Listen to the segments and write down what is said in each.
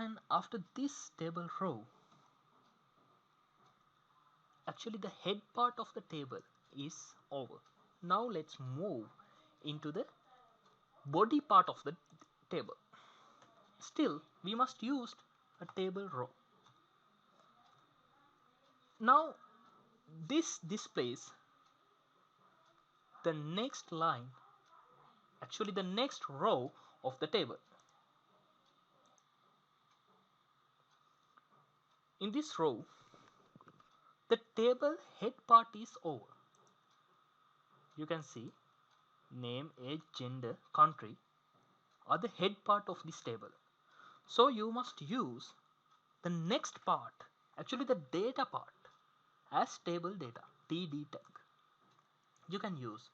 And after this table row, actually the head part of the table is over. Now let's move into the body part of the table. Still, we must use a table row. Now this displays the next line, actually the next row of the table. In this row, the table head part is over. You can see name, age, gender, country are the head part of this table. So you must use the next part, actually the data part, as table data, TD tag. You can use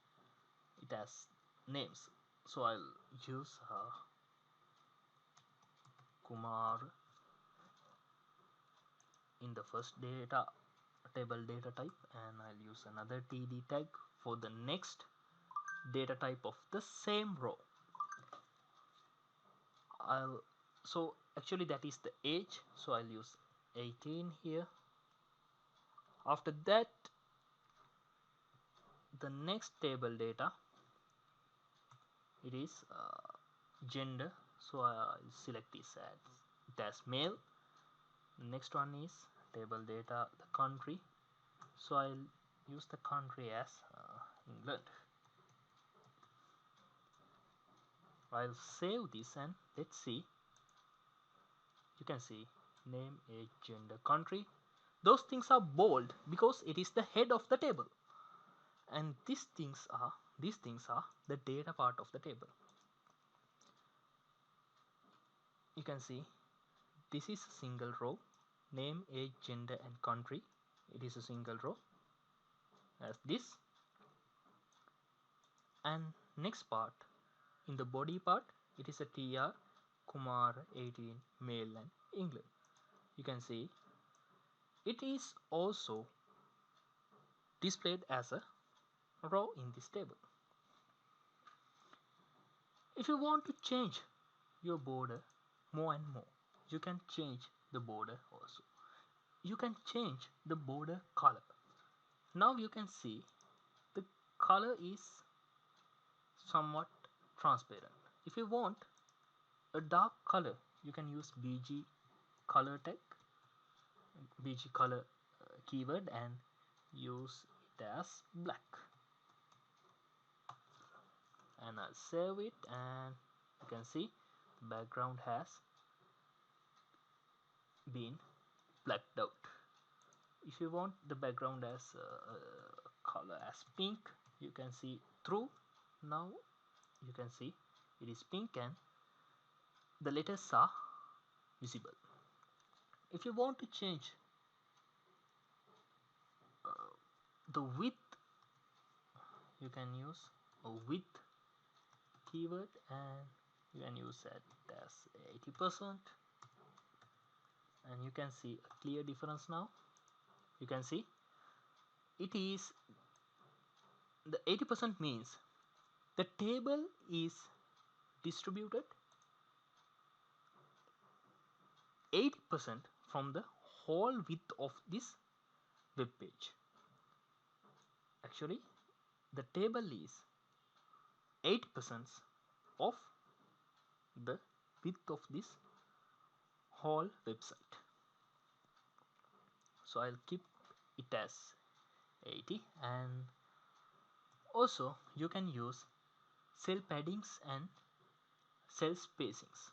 it as names. So I'll use Kumar in the first data table data type, and I'll use another TD tag for the next data type of the same row. So actually that is the age, so I'll use 18 here. After that, the next table data, it is gender, so I'll select this as male. Next one is table data, the country, so I'll use the country as England. I'll save this and let's see. You can see name, age, gender, country. Those things are bold because it is the head of the table, and these things are the data part of the table. You can see this is a single row, name, age, gender and country. It is a single row as this, and next part in the body part, it is a TR, Kumar, 18, male and England. You can see it is also displayed as a row in this table. If you want to change your border more and more, you can change the border also. You can change the border color. Now you can see the color is somewhat transparent. If you want a dark color, you can use BG color tag, BG color keyword, and use it as black. And I'll save it, and you can see the background has been blacked out. If you want the background as color as pink, you can see through. Now you can see it is pink and the letters are visible. If you want to change the width, you can use a width keyword, and you can use that as 80%, and you can see a clear difference. Now you can see it is the 80% means the table is distributed 80% from the whole width of this web page. Actually the table is 8% of the width of this whole website. So I'll keep it as 80, and also you can use cell paddings and cell spacings.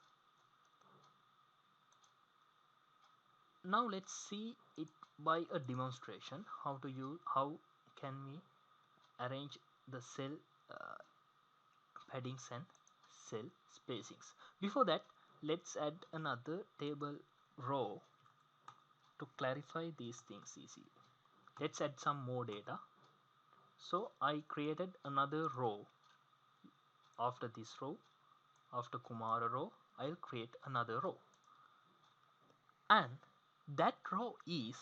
Now let's see it by a demonstration, how can we arrange the cell paddings and cell spacings. Before that, let's add another table row to clarify these things easily. Let's add some more data. So I created another row. After this row, after Kumara row, I'll create another row, and that row is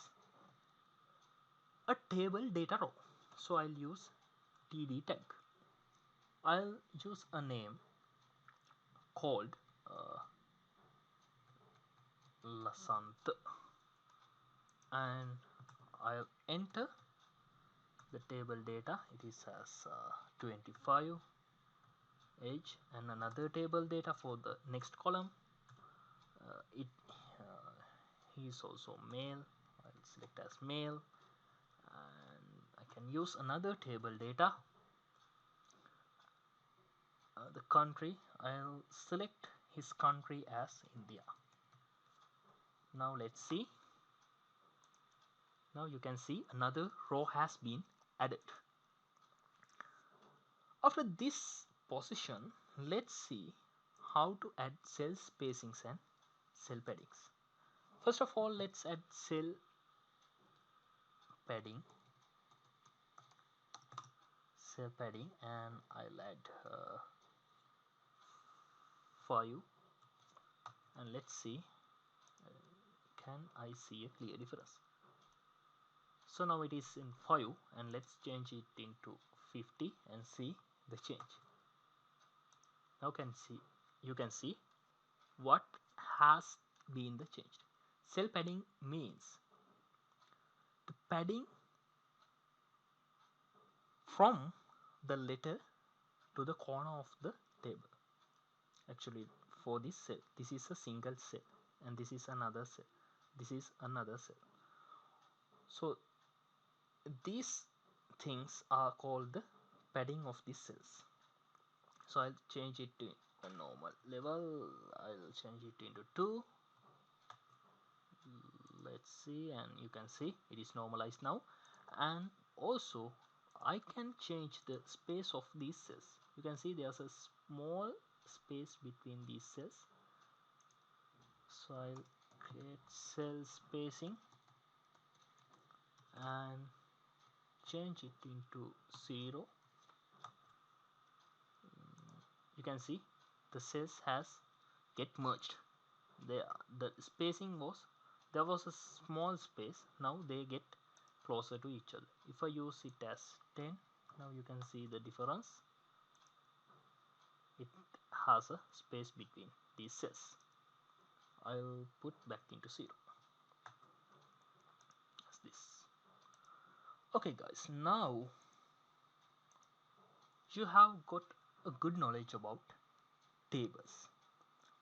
a table data row. So I'll use TD tag. I'll use a name called Prasant, and I'll enter the table data. It is as 25 age, and another table data for the next column. It he is also male. I'll select as male, and I can use another table data. The country, I'll select his country as India. Now let's see. Now you can see another row has been added. After this position, let's see how to add cell spacings and cell paddings. First of all, let's add cell padding, and I'll add 5, and let's see, can I see a clear difference? So now it is in 5, and let's change it into 50 and see the change. Now you can see what has been the change. Cell padding means the padding from the letter to the corner of the table. Actually, for this cell, this is a single cell, and this is another cell, this is another cell. So these things are called the padding of these cells. So I'll change it to a normal level. I'll change it into 2. Let's see, and you can see it is normalized now. And also I can change the space of these cells. You can see there's a small space between these cells. So I'll create cell spacing and change it into 0. You can see the cells has get merged. The spacing was, there was a small space, now they get closer to each other. If I use it as 10, now you can see the difference. It has a space between these cells. I'll put back into 0 as this. Okay guys, now you have got a good knowledge about tables.